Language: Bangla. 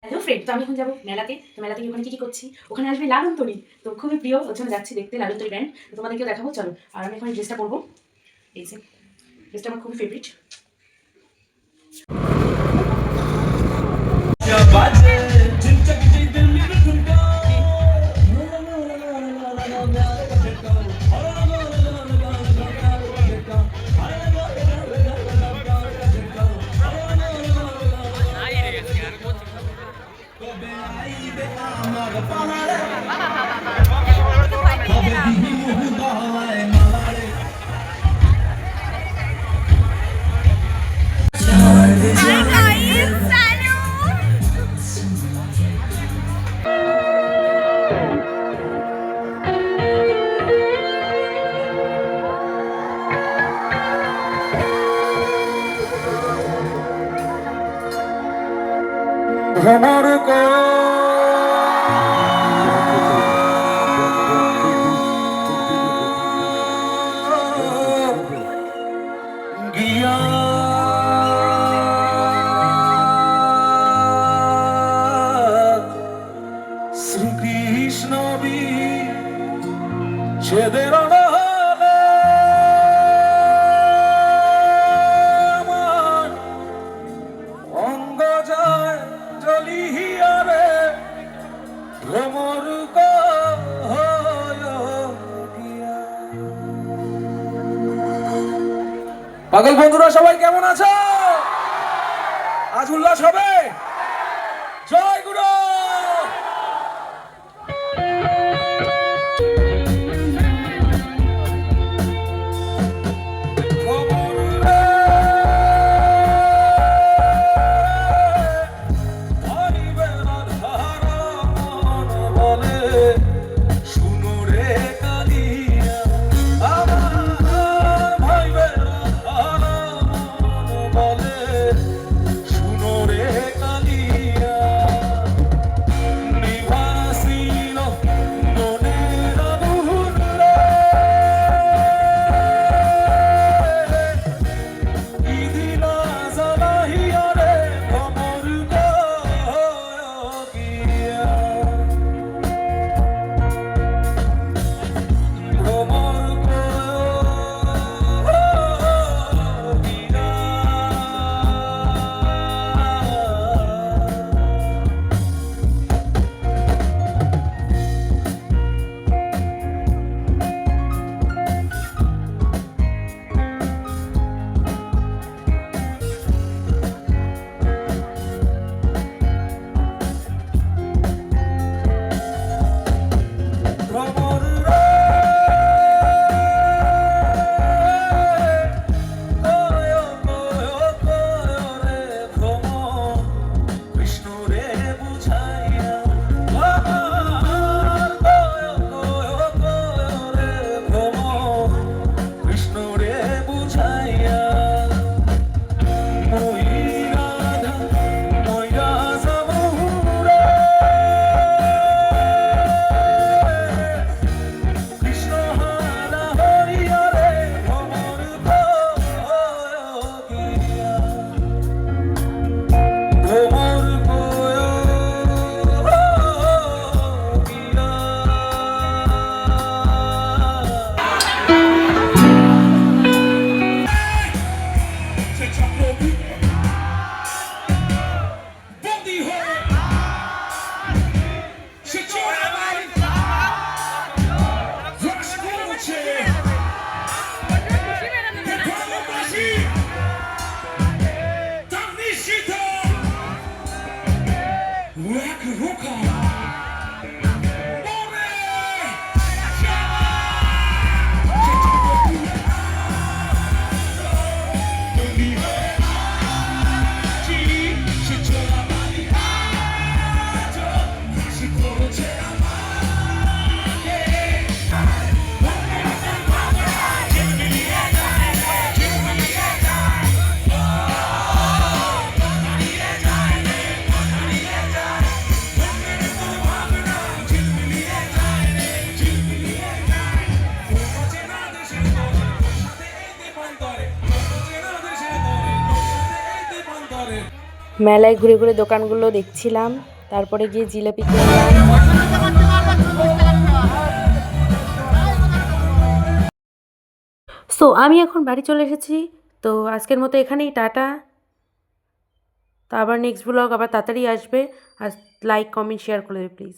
হ্যালো ফ্রেন্ড, তো আমি এখন যাবো মেলাতে। তো মেলাতে গিয়ে ওখানে কি করছি, ওখানে আসবে লালনতরী। তো খুবই প্রিয়, ওর জন্য যাচ্ছি দেখতে লালনতরী ব্যান্ড। তো তোমাদেরকেও দেখাবো, চলো। আর আমি এখন ড্রেসটা পরবো, এই যে ড্রেসটা আমার খুবই ফেভারিট। ভ্রমর গিয়া শ্রীকৃষ্ণ বিচ্ছেদের নহলে আমার অঙ্গ যায় জ্বলিয়া রে ভ্রমর পাগল বন্ধুরা সবাই কেমন আছো? আজ উল্লাস হবে। জয় গুরু। মেলায় ঘুরে ঘুরে দোকানগুলো দেখছিলাম। তারপরে গিয়ে জিলেপি কিনলাম। সো আমি এখন বাড়ি চলে এসেছি। তো আজকের মতো এখানেই টাটা। তো আবার নেক্সট ব্লগ আবার তাড়াতাড়ি আসবে। আর লাইক কমেন্ট শেয়ার করে দেবে প্লিজ।